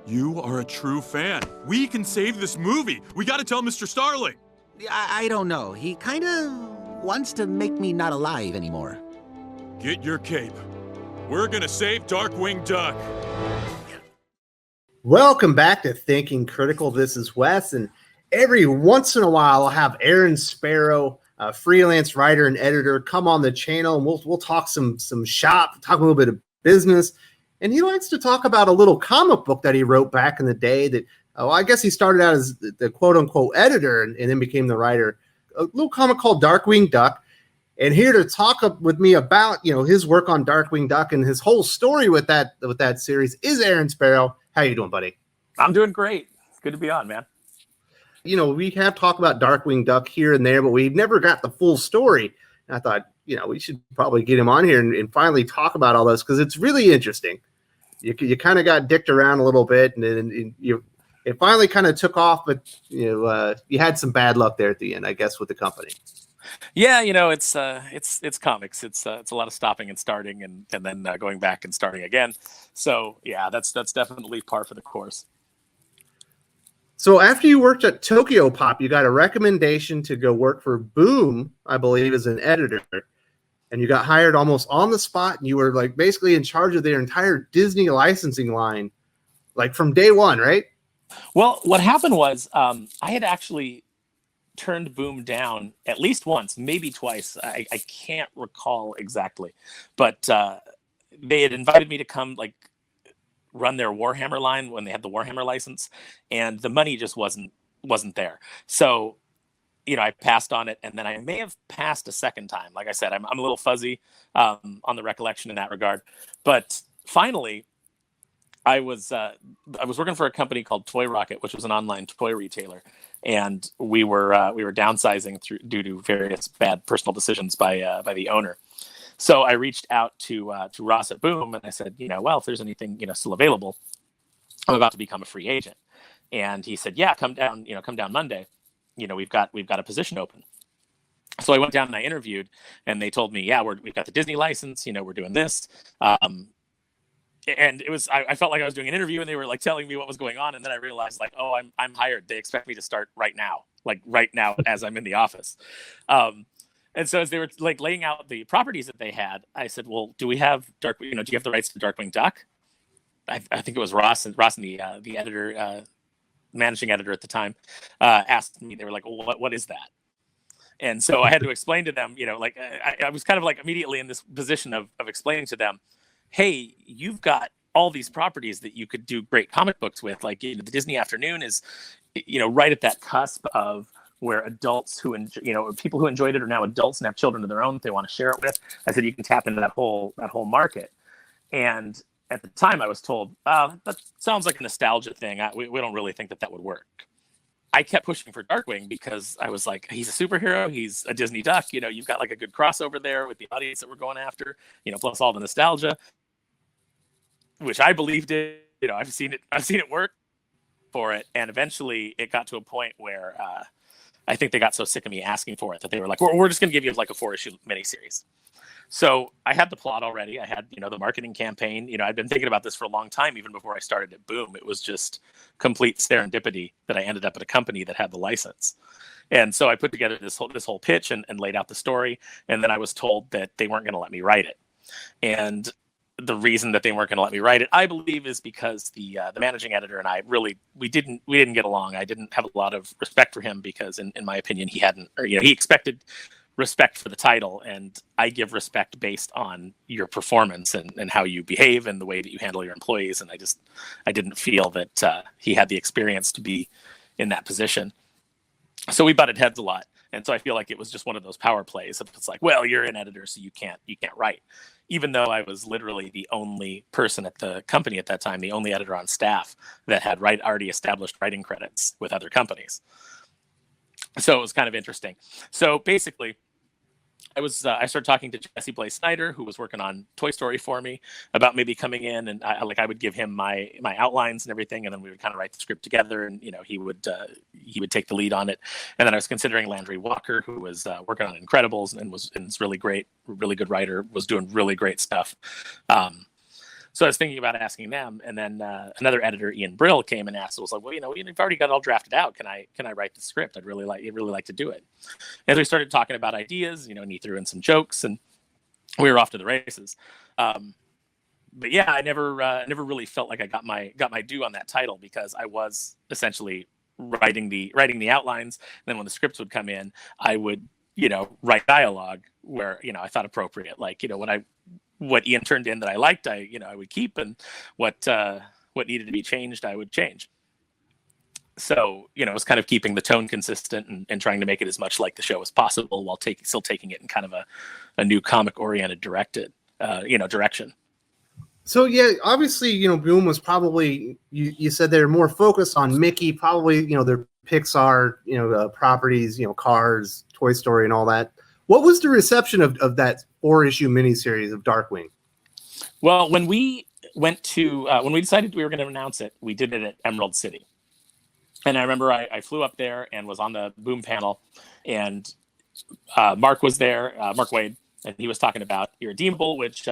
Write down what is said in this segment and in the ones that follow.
You are a true fan. We can save this movie. We gotta tell Mr. Starling. I don't know. He kind of wants to make me not alive anymore. Get your cape. We're gonna save Darkwing Duck. Welcome back to Thinking Critical. This is Wes, and every once in a while I'll have Aaron Sparrow, a freelance writer and editor, come on the channel, and we'll talk some shop, talk a little bit of business. And he likes to talk about a little comic book that he wrote back in the day that, I guess he started out as the quote-unquote editor and then became the writer. A little comic called Darkwing Duck. And here to talk with me about, his work on Darkwing Duck and his whole story with that series is Aaron Sparrow. How you doing, buddy? I'm doing great. Good to be on, man. We have talked about Darkwing Duck here and there, but we've never got the full story. And I thought, we should probably get him on here and finally talk about all this because it's really interesting. You kind of got dicked around a little bit, and it finally kind of took off, but you had some bad luck there at the end, I guess, with the company. Yeah, it's comics. It's a lot of stopping and starting, and then going back and starting again. So yeah, that's definitely par for the course. So after you worked at Tokyopop, you got a recommendation to go work for Boom, I believe, as an editor, and you got hired almost on the spot, and you were like basically in charge of their entire Disney licensing line, like from day one, right? Well, what happened was I had actually turned Boom down at least once, maybe twice. I can't recall exactly, but they had invited me to come run their Warhammer line when they had the Warhammer license, and the money just wasn't there. So, I passed on it, and then I may have passed a second time. Like I said, I'm a little fuzzy on the recollection in that regard. But finally, I was working for a company called Toy Rocket, which was an online toy retailer, and we were downsizing due to various bad personal decisions by the owner. So I reached out to Ross at Boom, and I said, well, if there's anything still available, I'm about to become a free agent. And he said, yeah, come down Monday. We've got a position open. So I went down and I interviewed, and they told me, yeah, we've got the Disney license. We're doing this. And it was, I felt like I was doing an interview, and they were telling me what was going on. And then I realized oh, I'm hired. They expect me to start right now as I'm in the office. And so as they were laying out the properties that they had, I said, well, do we have do you have the rights to Darkwing Duck? I think it was Ross and the editor, managing editor at the time, asked me. They were like, well, what is that? And so I had to explain to them, I was kind of immediately in this position of explaining to them, hey, you've got all these properties that you could do great comic books with. The Disney Afternoon is, right at that cusp of where adults who, people who enjoyed it are now adults and have children of their own that they want to share it with. I said, you can tap into that whole market. And at the time I was told, that sounds like a nostalgia thing. We don't really think that would work. I kept pushing for Darkwing because I was like, he's a superhero. He's a Disney duck. You've got a good crossover there with the audience that we're going after, plus all the nostalgia, which I believed it. I've seen it work for it. And eventually it got to a point where, I think they got so sick of me asking for it that they were like, we're just going to give you a 4-issue miniseries. So I had the plot already. I had, the marketing campaign. I'd been thinking about this for a long time, even before I started at Boom. It was just complete serendipity that I ended up at a company that had the license. And so I put together this whole pitch and laid out the story. And then I was told that they weren't going to let me write it. And the reason that they weren't going to let me write it, I believe, is because the managing editor and I we didn't get along. I didn't have a lot of respect for him because, in my opinion, he expected respect for the title, and I give respect based on your performance and how you behave and the way that you handle your employees. And I didn't feel that he had the experience to be in that position. So we butted heads a lot. And so I feel like it was just one of those power plays. It's like, well, you're an editor, so you can't write. Even though I was literally the only person at the company at that time, the only editor on staff that had already established writing credits with other companies. So it was kind of interesting. So basically, I started talking to Jesse Blaze Snyder, who was working on Toy Story for me, about maybe coming in, and I would give him my outlines and everything, and then we would kind of write the script together, and he would take the lead on it. And then I was considering Landry Walker, who was working on Incredibles and was really great, really good writer, was doing really great stuff. So I was thinking about asking them, and then another editor, Ian Brill, came and asked. I was like, well, you've already got it all drafted out. Can I write the script? I'd really like to do it. As we started talking about ideas, and he threw in some jokes, and we were off to the races. But yeah, I never really felt like I got my due on that title, because I was essentially writing the outlines. And then when the scripts would come in, I would write dialogue where I thought appropriate, like what Ian turned in that I liked, I would keep, and what needed to be changed, I would change. So it was kind of keeping the tone consistent and trying to make it as much like the show as possible, while still taking it in kind of a new comic oriented direction. So yeah, obviously, Boom was probably, you said they're more focused on Mickey, probably, their Pixar, properties, Cars, Toy Story, and all that. What was the reception of that 4-issue miniseries of Darkwing? Well, when we decided we were going to announce it, we did it at Emerald City. And I remember I flew up there and was on the Boom panel, and Mark was there, Mark Waid, and he was talking about Irredeemable, which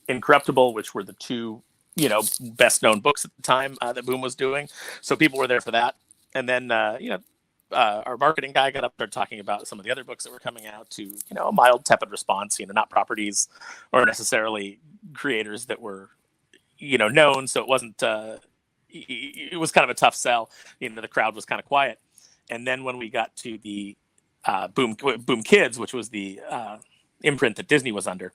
Incorruptible, which were the two, best known books at the time that Boom was doing. So people were there for that. And then, our marketing guy got up there talking about some of the other books that were coming out, to, a mild, tepid response, not properties or necessarily creators that were, known. So it wasn't, it was kind of a tough sell. The crowd was kind of quiet. And then when we got to the Boom Kids, which was the imprint that Disney was under,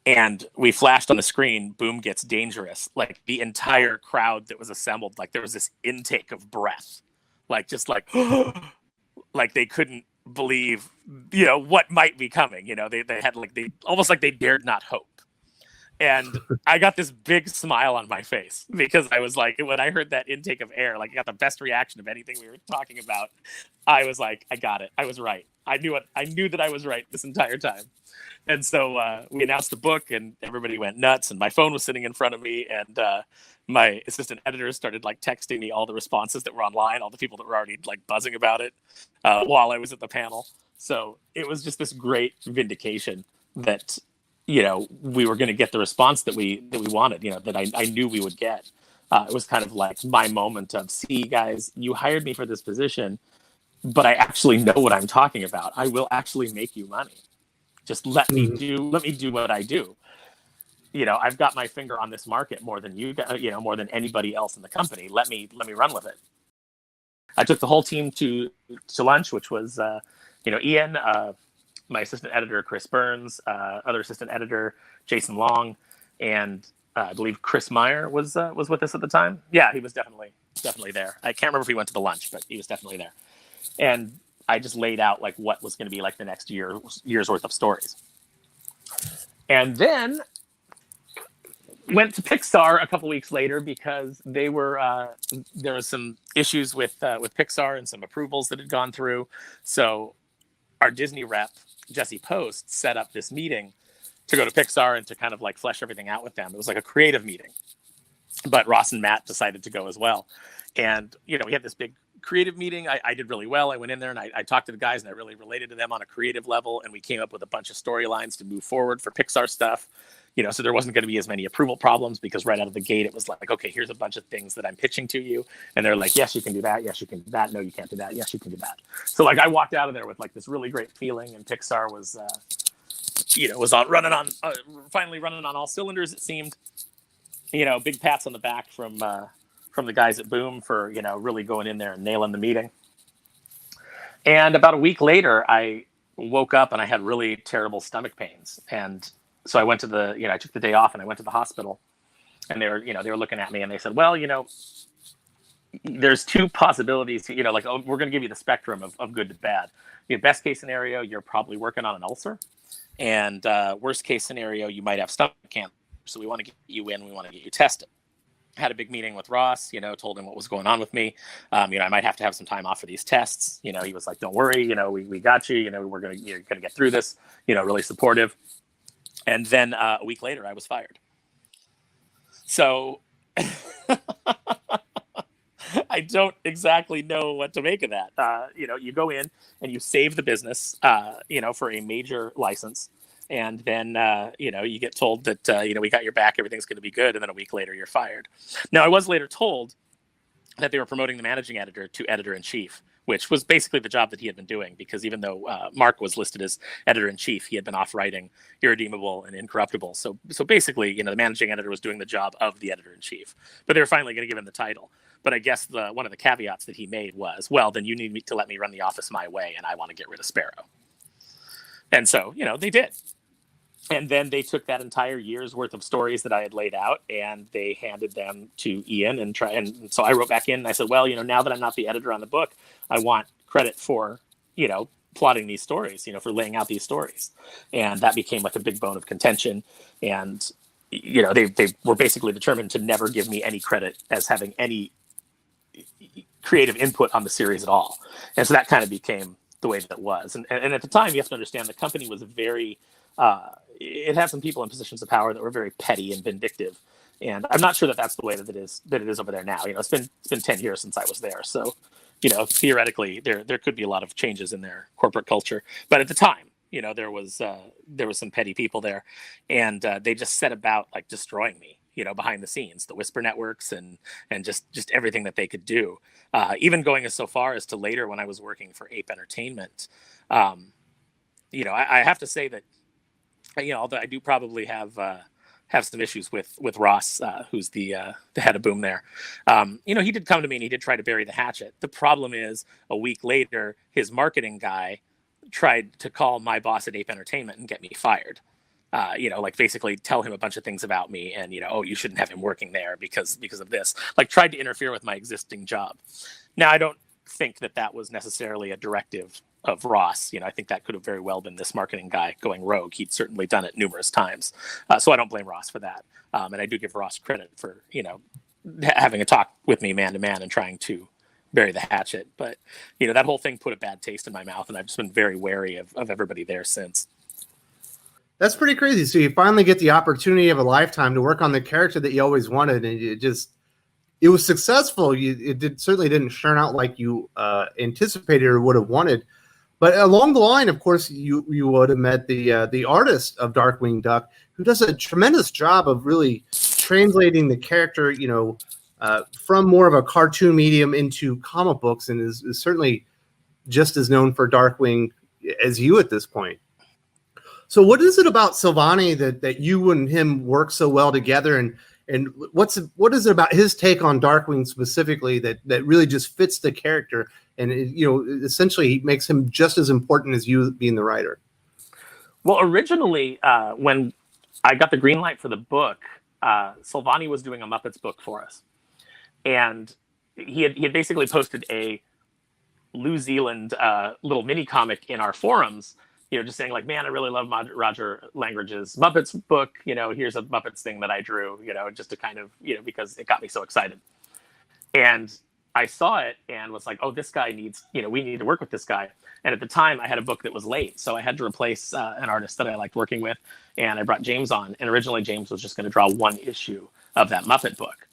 and we flashed on the screen, Boom Gets Dangerous, like the entire crowd that was assembled, like there was this intake of breath, like just like, like they couldn't believe, what might be coming. They had they almost like they dared not hope. And I got this big smile on my face, because I was like, when I heard that intake of air, like I got the best reaction of anything we were talking about. I was like, I got it. I was right. I knew it. I knew that I was right this entire time. And so we announced the book, and everybody went nuts. And my phone was sitting in front of me, and my assistant editors started texting me all the responses that were online, all the people that were already buzzing about it while I was at the panel. So it was just this great vindication that we were going to get the response that we wanted, that I knew we would get. It was kind of like my moment of, see, guys, you hired me for this position, but I actually know what I'm talking about. I will actually make you money. Just let me do what I do. I've got my finger on this market more than more than anybody else in the company. Let me run with it. I took the whole team to lunch, which was, Ian, my assistant editor, Chris Burns, other assistant editor, Jason Long, and I believe Chris Meyer was with us at the time. Yeah, he was definitely there. I can't remember if he went to the lunch, but he was definitely there. And I just laid out what was going to be the next year's worth of stories. And then went to Pixar a couple weeks later, because there was some issues with Pixar and some approvals that had gone through. So our Disney rep, Jesse Post, set up this meeting to go to Pixar and to kind of flesh everything out with them. It was like a creative meeting, but Ross and Matt decided to go as well. And, we had this big creative meeting. I did really well. I went in there and I talked to the guys, and I really related to them on a creative level. And we came up with a bunch of storylines to move forward for Pixar stuff. So there wasn't going to be as many approval problems, because right out of the gate, it was like, okay, here's a bunch of things that I'm pitching to you. And they're like, yes, you can do that. Yes, you can do that. No, you can't do that. Yes, you can do that. So I walked out of there with this really great feeling, and Pixar was, finally running on all cylinders, it seemed. Big pats on the back from the guys at Boom for, really going in there and nailing the meeting. And about a week later, I woke up and I had really terrible stomach pains. And so I went to I took the day off and I went to the hospital, and they were looking at me, and they said, well, there's two possibilities, we're going to give you the spectrum of good to bad. Best case scenario, you're probably working on an ulcer, and worst case scenario, you might have stomach cancer. So we want to get you in, we want to get you tested. Had a big meeting with Ross, told him what was going on with me. I might have to have some time off for these tests. He was like, don't worry, we got you, you're going to get through this, really supportive. And then a week later, I was fired. So I don't exactly know what to make of that. You go in and you save the business, for a major license. And then, you get told that, we got your back, everything's going to be good. And then a week later, you're fired. Now, I was later told that they were promoting the managing editor to editor-in-chief, which was basically the job that he had been doing, because even though Mark was listed as editor-in-chief, he had been off writing Irredeemable and Incorruptible. So basically, the managing editor was doing the job of the editor-in-chief. But they were finally going to give him the title. But I guess one of the caveats that he made was, well, then you need to let me run the office my way, and I want to get rid of Sparrow. And so, they did. And then they took that entire year's worth of stories that I had laid out, and they handed them to Ian and so I wrote back in and I said, well, now that I'm not the editor on the book, I want credit for, plotting these stories, for laying out these stories. And that became like a big bone of contention. And, they were basically determined to never give me any credit as having any creative input on the series at all. And so that kind of became the way that it was. And at the time, you have to understand the company was very, it had some people in positions of power that were very petty and vindictive. And I'm not sure that that's the way that it is over there now. It's been 10 years since I was there. So, theoretically there could be a lot of changes in their corporate culture. But at the time, there was some petty people there, and they just set about like destroying me, behind the scenes, the whisper networks and just everything that they could do. Even going as so far as to later when I was working for Ape Entertainment, I have to say that, although I do probably have some issues with Ross, who's the head of Boom there. He did come to me and he did try to bury the hatchet. The problem is, a week later, his marketing guy tried to call my boss at Ape Entertainment and get me fired. Basically tell him a bunch of things about me and, you shouldn't have him working there because of this. Tried to interfere with my existing job. Now, I don't think that was necessarily a directive of Ross. I think that could have very well been this marketing guy going rogue. He'd certainly done it numerous times. So I don't blame Ross for that. And I do give Ross credit for, having a talk with me man to man and trying to bury the hatchet. But, that whole thing put a bad taste in my mouth, and I've just been very wary of everybody there since. That's pretty crazy. So you finally get the opportunity of a lifetime to work on the character that you always wanted, and it was successful. Certainly didn't turn out like you anticipated or would have wanted. But along the line, of course, you would have met the artist of Darkwing Duck, who does a tremendous job of really translating the character, from more of a cartoon medium into comic books, and is certainly just as known for Darkwing as you at this point. So what is it about Silvani that you and him work so well together, and what is it about his take on Darkwing specifically that really just fits the character, and essentially makes him just as important as you being the writer? Well, originally, when I got the green light for the book, Silvani was doing a Muppets book for us, and he had basically posted a New Zealand little mini comic in our forums. Just saying like, man, I really love Roger Langridge's Muppets book. Here's a Muppets thing that I drew, just to kind of, because it got me so excited. And I saw it and was like, oh, this guy needs, we need to work with this guy. And at the time I had a book that was late. So I had to replace an artist that I liked working with. And I brought James on. And originally James was just going to draw one issue of that Muppet book.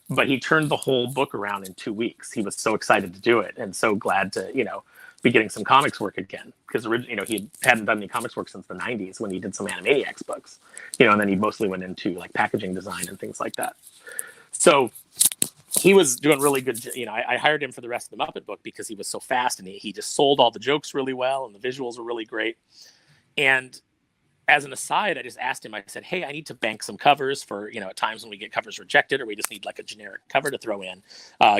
But he turned the whole book around in 2 weeks. He was so excited to do it and so glad to, be getting some comics work again, because he hadn't done any comics work since the 90s when he did some Animaniacs books, and then he mostly went into like packaging design and things like that. So he was doing really good. I hired him for the rest of the Muppet book because he was so fast and he just sold all the jokes really well and the visuals were really great. And as an aside, I just asked him, I said, hey, I need to bank some covers for, at times when we get covers rejected or we just need like a generic cover to throw in.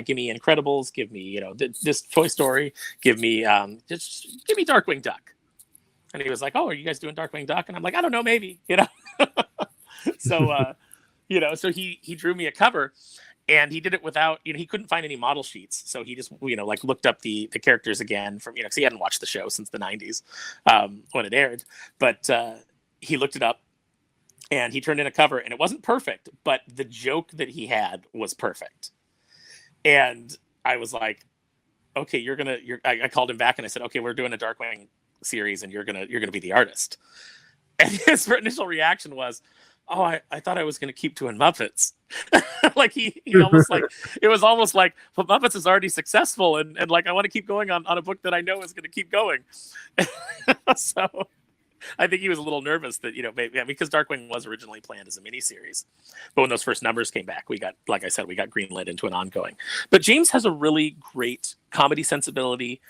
Give me Incredibles, give me, this Toy Story, give me Darkwing Duck. And he was like, oh, are you guys doing Darkwing Duck? And I'm like, I don't know, maybe, So, so he drew me a cover. And he did it without, he couldn't find any model sheets. So he just, looked up the characters again from, because he hadn't watched the show since the 90s when it aired. But he looked it up and he turned in a cover, and it wasn't perfect, but the joke that he had was perfect. And I was like, okay, I called him back and I said, okay, we're doing a Darkwing series and you're going to be the artist. And his initial reaction was, oh, I thought I was going to keep doing Muppets. Like he almost like, it was almost like, but Muppets is already successful. And like, I want to keep going on a book that I know is going to keep going. So I think he was a little nervous that, maybe, because Darkwing was originally planned as a miniseries. But when those first numbers came back, like I said, we got greenlit into an ongoing. But James has a really great comedy sensibility.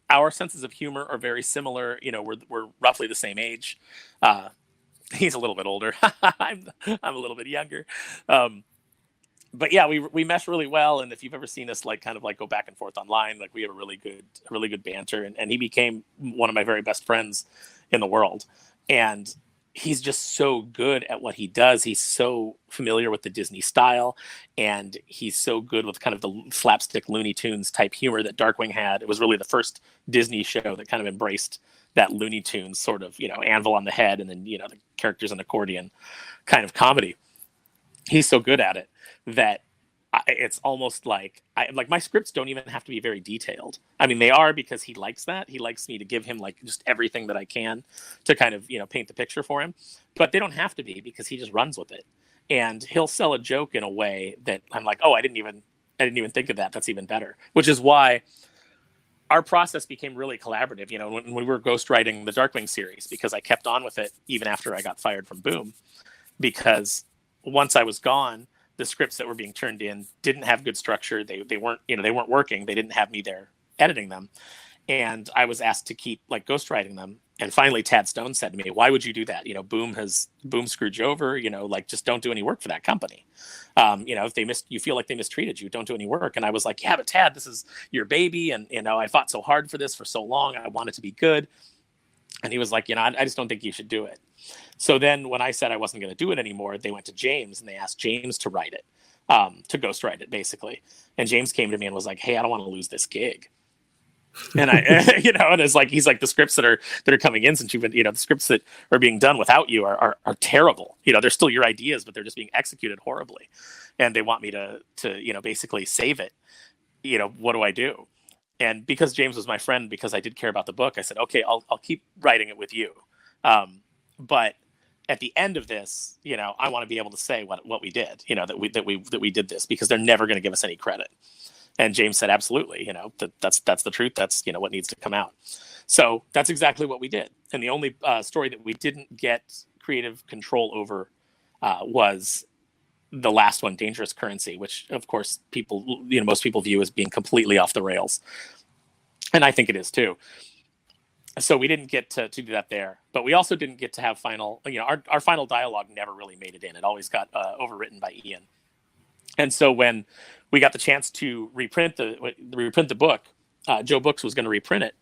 Our senses of humor are very similar. We're roughly the same age. He's a little bit older. I'm a little bit younger. But yeah, we mesh really well. And if you've ever seen us kind of go back and forth online, we have a really good banter. And he became one of my very best friends in the world. And he's just so good at what he does. He's so familiar with the Disney style, and he's so good with kind of the slapstick Looney Tunes type humor that Darkwing had. It was really the first Disney show that kind of embraced that Looney Tunes sort of, anvil on the head and then, the characters on accordion kind of comedy. He's so good at it that it's almost like my scripts don't even have to be very detailed. I mean, they are, because he likes that. He likes me to give him just everything that I can to kind of, paint the picture for him. But they don't have to be, because he just runs with it. And he'll sell a joke in a way that I'm like, oh, I didn't even think of that. That's even better. Which is why our process became really collaborative, when we were ghostwriting the Darkwing series, because I kept on with it even after I got fired from Boom. Because once I was gone, the scripts that were being turned in didn't have good structure. They weren't, they weren't working. They didn't have me there editing them. And I was asked to keep ghostwriting them. And finally, Tad Stone said to me, why would you do that? Boom screwed you over, just don't do any work for that company. If you feel like they mistreated you, don't do any work. And I was like, yeah, but Tad, this is your baby. And, I fought so hard for this for so long. I want it to be good. And he was like, I just don't think you should do it. So then when I said I wasn't going to do it anymore, they went to James and they asked James to write it, to ghostwrite it, basically. And James came to me and was like, hey, I don't want to lose this gig. And I, and it's like, he's like, the scripts that are coming in since you've been, the scripts that are being done without you are terrible. They're still your ideas, but they're just being executed horribly. And they want me to basically save it. What do I do? And because James was my friend, because I did care about the book, I said, okay, I'll keep writing it with you. But at the end of this, I want to be able to say what we did, that we did this, because they're never going to give us any credit. And James said, absolutely, that's the truth. That's, what needs to come out. So that's exactly what we did. And the only story that we didn't get creative control over was the last one, Dangerous Currency, which of course most people view as being completely off the rails. And I think it is too. So we didn't get to do that there, but we also didn't get to have final, our final dialogue never really made it in. It always got overwritten by Ian. And so when we got the chance to reprint the book, Joe Books was going to reprint it.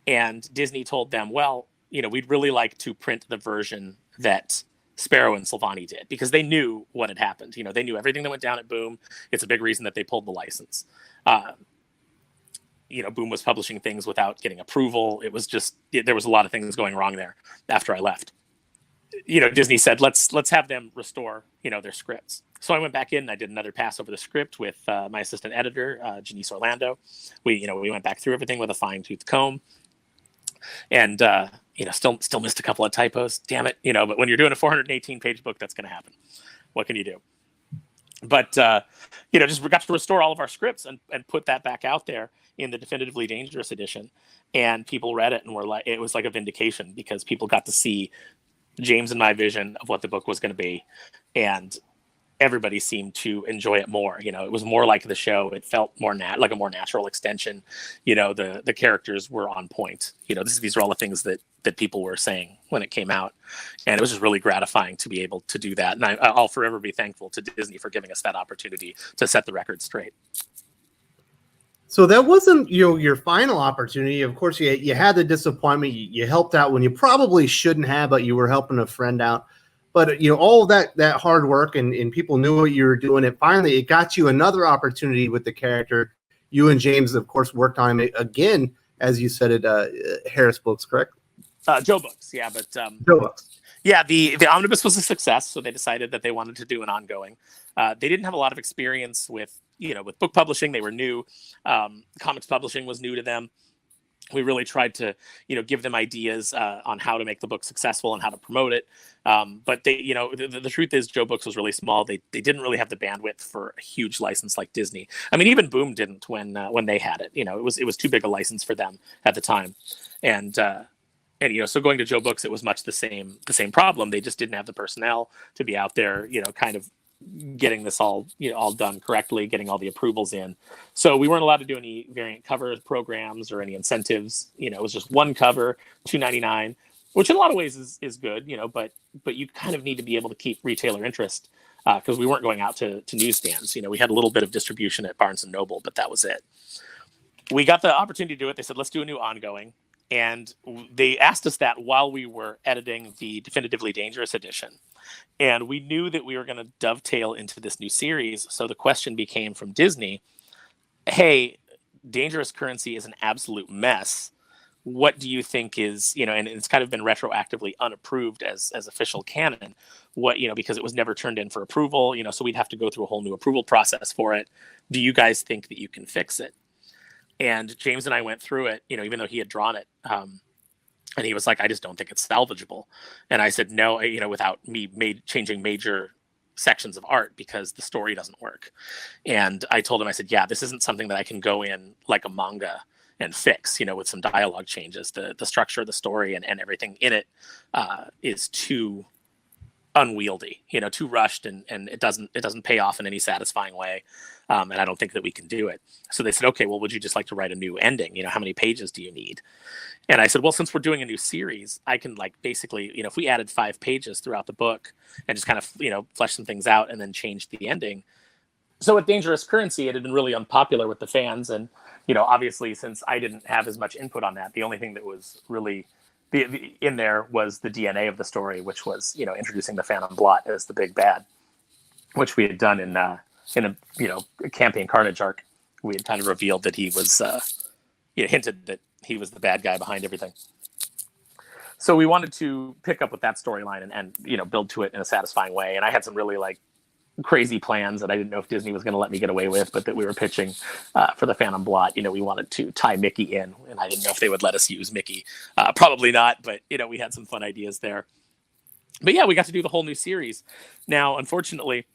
And Disney told them, well, we'd really like to print the version that Sparrow and Silvani did, because they knew what had happened. They knew everything that went down at Boom. It's a big reason that they pulled the license. Boom was publishing things without getting approval. It was just, there was a lot of things going wrong there after I left. Disney said, let's have them restore, their scripts. So I went back in and I did another pass over the script with my assistant editor, Janice Orlando. We went back through everything with a fine tooth comb, and, still missed a couple of typos, damn it. But when you're doing a 418 page book, that's going to happen. What can you do? But, just got to restore all of our scripts and put that back out there in the Definitively Dangerous edition. And people read it and were like, it was like a vindication, because people got to see James and my vision of what the book was going to be. And everybody seemed to enjoy it more. It was more like the show. It felt more like a more natural extension. The characters were on point. These are all the things that people were saying when it came out. And it was just really gratifying to be able to do that. And I'll forever be thankful to Disney for giving us that opportunity to set the record straight. So that wasn't your final opportunity. Of course, you had the disappointment. You helped out when you probably shouldn't have, but you were helping a friend out. But all of that hard work and people knew what you were doing. And finally, it got you another opportunity with the character. You and James, of course, worked on him again, as you said it. Harris Books, correct? Joe Books, yeah, but Joe Books. Yeah, the omnibus was a success, so they decided that they wanted to do an ongoing. They didn't have a lot of experience with book publishing. They were new. Comics publishing was new to them. We really tried to, give them ideas on how to make the book successful and how to promote it. But they, the truth is, Joe Books was really small. They didn't really have the bandwidth for a huge license like Disney. I mean, even Boom didn't when they had it. It was too big a license for them at the time. And And so going to Joe Books, it was much the same problem. They just didn't have the personnel to be out there, kind of getting this all all done correctly, getting all the approvals in. So we weren't allowed to do any variant cover programs or any incentives. It was just one cover, $2.99, which in a lot of ways is good, but you kind of need to be able to keep retailer interest, because we weren't going out to newsstands. We had a little bit of distribution at Barnes and Noble, but that was it. We got the opportunity to do it. They said, let's do a new ongoing. And they asked us that while we were editing the Definitively Dangerous edition. And we knew that we were going to dovetail into this new series. So the question became from Disney, hey, Dangerous Currency is an absolute mess. What do you think is, and it's kind of been retroactively unapproved as official canon, because it was never turned in for approval, so we'd have to go through a whole new approval process for it. Do you guys think that you can fix it? And James and I went through it, even though he had drawn it. And he was like, I just don't think it's salvageable. And I said, no, without me changing major sections of art, because the story doesn't work. And I told him, I said, yeah, this isn't something that I can go in like a manga and fix, with some dialogue changes. The structure of the story and everything in it is too unwieldy, too rushed, and it doesn't pay off in any satisfying way. And I don't think that we can do it. So they said, okay, well, would you just like to write a new ending? How many pages do you need? And I said, well, since we're doing a new series, I can basically, if we added 5 pages throughout the book and just kind of, flesh some things out and then change the ending. So with Dangerous Currency, it had been really unpopular with the fans. And, obviously, since I didn't have as much input on that, the only thing that was really in there was the DNA of the story, which was, introducing the Phantom Blot as the big bad, which we had done in a Campaign Carnage arc. We had kind of revealed that he was, hinted that he was the bad guy behind everything. So we wanted to pick up with that storyline and build to it in a satisfying way. And I had some really crazy plans that I didn't know if Disney was going to let me get away with, but that we were pitching for the Phantom Blot. We wanted to tie Mickey in, and I didn't know if they would let us use Mickey. Probably not, but we had some fun ideas there. But yeah, we got to do the whole new series. Now, unfortunately,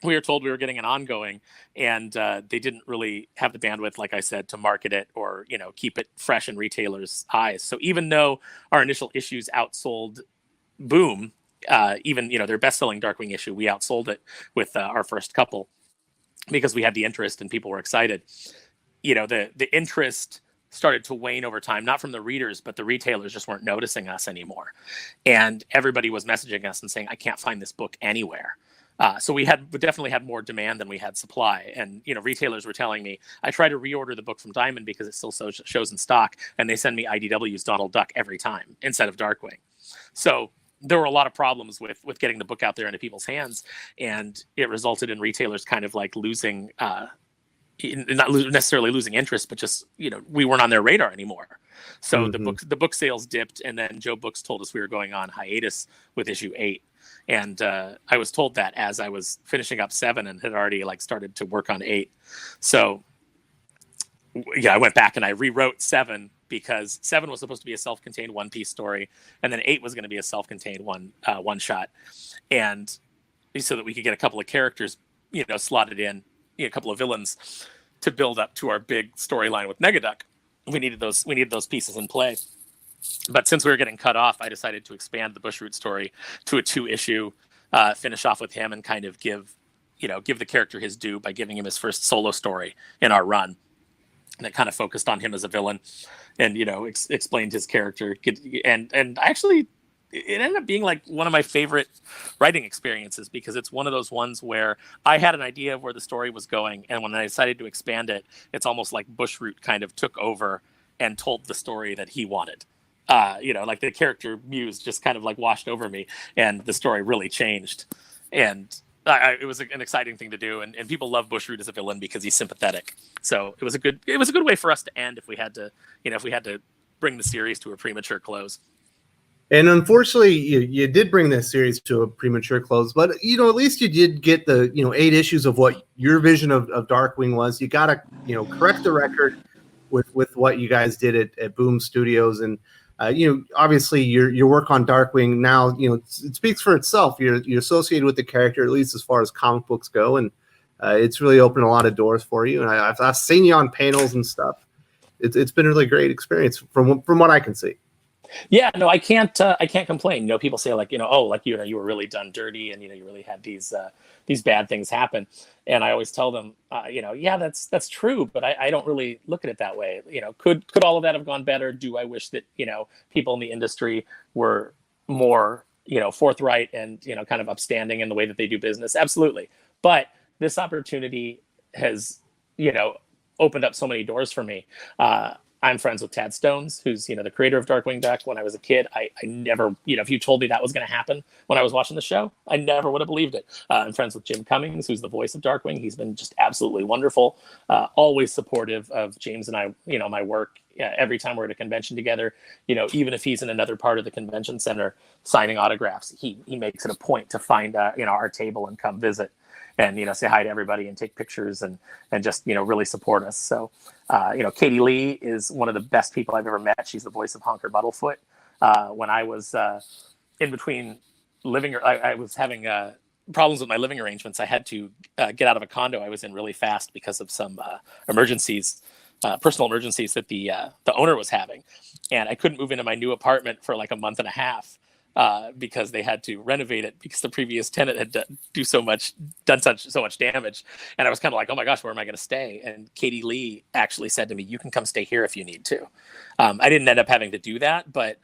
we were told we were getting an ongoing, and they didn't really have the bandwidth, like I said, to market it or keep it fresh in retailers' eyes. So even though our initial issues outsold Boom, even their best-selling Darkwing issue, we outsold it with our first couple because we had the interest and people were excited. The interest started to wane over time, not from the readers, but the retailers just weren't noticing us anymore, and everybody was messaging us and saying, I can't find this book anywhere. So we definitely had more demand than we had supply. And, retailers were telling me, I try to reorder the book from Diamond because it still shows in stock, and they send me IDW's Donald Duck every time instead of Darkwing. So there were a lot of problems with getting the book out there into people's hands, and it resulted in retailers kind of losing, not necessarily losing interest, but just, we weren't on their radar anymore. So the book sales dipped, and then Joe Books told us we were going on hiatus with issue 8. And I was told that as I was finishing up 7 and had already started to work on 8. So yeah, I went back and I rewrote 7 because 7 was supposed to be a self-contained one-piece story, and then 8 was going to be a self-contained one-shot, and so that we could get a couple of characters, slotted in, a couple of villains to build up to our big storyline with Negaduck. We needed those pieces in play. But since we were getting cut off, I decided to expand the Bushroot story to a 2-issue, finish off with him, and kind of give the character his due by giving him his first solo story in our run. And it kind of focused on him as a villain, and explained his character. And actually, it ended up being one of my favorite writing experiences, because it's one of those ones where I had an idea of where the story was going, and when I decided to expand it, it's almost like Bushroot kind of took over and told the story that he wanted. The character muse just kind of washed over me, and the story really changed. And it was an exciting thing to do, and people love Bushroot as a villain because he's sympathetic. So it was a good way for us to end if we had to bring the series to a premature close. And unfortunately, you did bring this series to a premature close, but at least you did get the 8 issues of what your vision of Darkwing was. You got to correct the record with what you guys did at Boom Studios, and obviously your work on Darkwing now, it speaks for itself. You're associated with the character, at least as far as comic books go, and it's really opened a lot of doors for you. And I've seen you on panels and stuff. It's been a really great experience from what I can see. Yeah, no, I can't. I can't complain. You know, people say like, oh, like you were really done dirty, and you really had these bad things happen. And I always tell them, yeah, that's true, but I don't really look at it that way. Could all of that have gone better? Do I wish that people in the industry were more forthright and kind of upstanding in the way that they do business? Absolutely. But this opportunity has opened up so many doors for me. I'm friends with Tad Stones, who's the creator of Darkwing Duck. When I was a kid, I never, if you told me that was going to happen when I was watching the show, I never would have believed it. I'm friends with Jim Cummings, who's the voice of Darkwing. He's been just absolutely wonderful, always supportive of James and I, my work. Every time we're at a convention together, even if he's in another part of the convention center signing autographs, he makes it a point to find our table and come visit. And say hi to everybody and take pictures and just really support us. So Katie Lee is one of the best people I've ever met. She's the voice of Honker Buttlefoot. When I was in between I was having problems with my living arrangements. I had to get out of a condo I was in really fast because of some emergencies, personal emergencies that the owner was having, and I couldn't move into my new apartment for like a month and a half. Because they had to renovate it because the previous tenant had done so much damage. And I was kind of like, oh my gosh, where am I going to stay? And Katie Lee actually said to me, you can come stay here if you need to. I didn't end up having to do that, but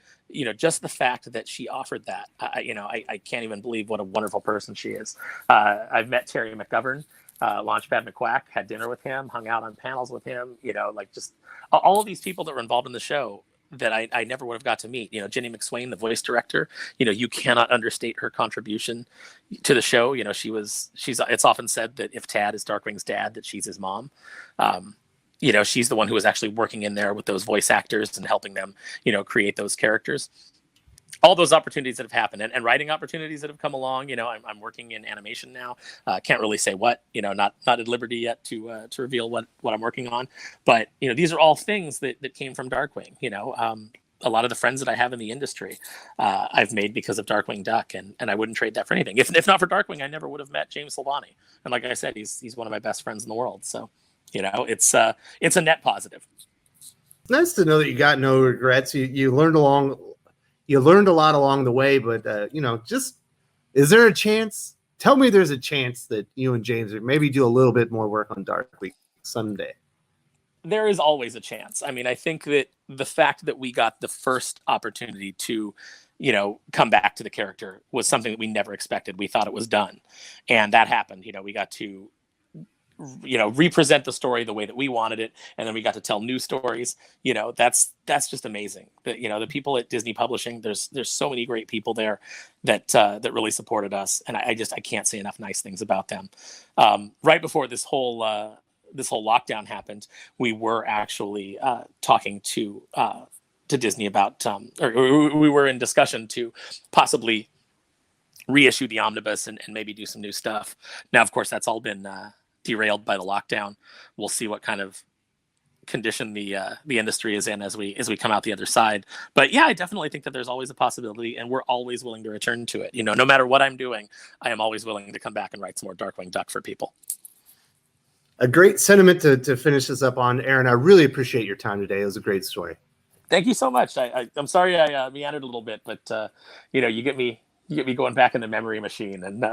just the fact that she offered that, I can't even believe what a wonderful person she is. I've met Terry McGovern, Launchpad McQuack, had dinner with him, hung out on panels with him, like just all of these people that were involved in the show that I never would have got to meet. Jenny McSwain, the voice director, you cannot understate her contribution to the show. It's often said that if Tad is Darkwing's dad, that she's his mom. She's the one who was actually working in there with those voice actors and helping them, create those characters. All those opportunities that have happened and writing opportunities that have come along. I'm working in animation now. Can't really say what, not at liberty yet to reveal what I'm working on. But, these are all things that came from Darkwing. A lot of the friends that I have in the industry, I've made because of Darkwing Duck. And I wouldn't trade that for anything. If not for Darkwing, I never would have met James Silvani. And like I said, he's one of my best friends in the world. So, it's a net positive. Nice to know that you got no regrets. You learned a lot along the way, but just is there a chance? Tell me there's a chance that you and James maybe do a little bit more work on Darkwing someday. There is always a chance. I mean, I think that the fact that we got the first opportunity to, come back to the character was something that we never expected. We thought it was done, and that happened. We got to represent the story the way that we wanted it, and then we got to tell new stories. That's just amazing. The people at Disney Publishing, there's so many great people there that really supported us, and I can't say enough nice things about them. Right before this whole lockdown happened, we were actually talking to Disney about, or we were in discussion to possibly reissue the omnibus and maybe do some new stuff. Now, of course, that's all been derailed by the lockdown. We'll see what kind of condition the industry is in as we come out the other side. But yeah, I definitely think that there's always a possibility, and we're always willing to return to it. No matter what I'm doing, I am always willing to come back and write some more Darkwing Duck for people. A great sentiment to finish this up on, Aaron. I really appreciate your time today. It was a great story. Thank you so much. I'm sorry I meandered a little bit, but you get me going back in the memory machine, and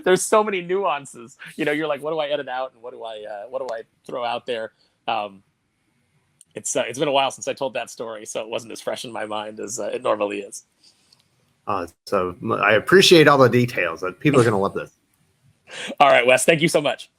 there's so many nuances. You're like, what do I edit out, and what do I throw out there? It's been a while since I told that story, so it wasn't as fresh in my mind as it normally is. So I appreciate all the details. People are going to love this. All right, Wes. Thank you so much.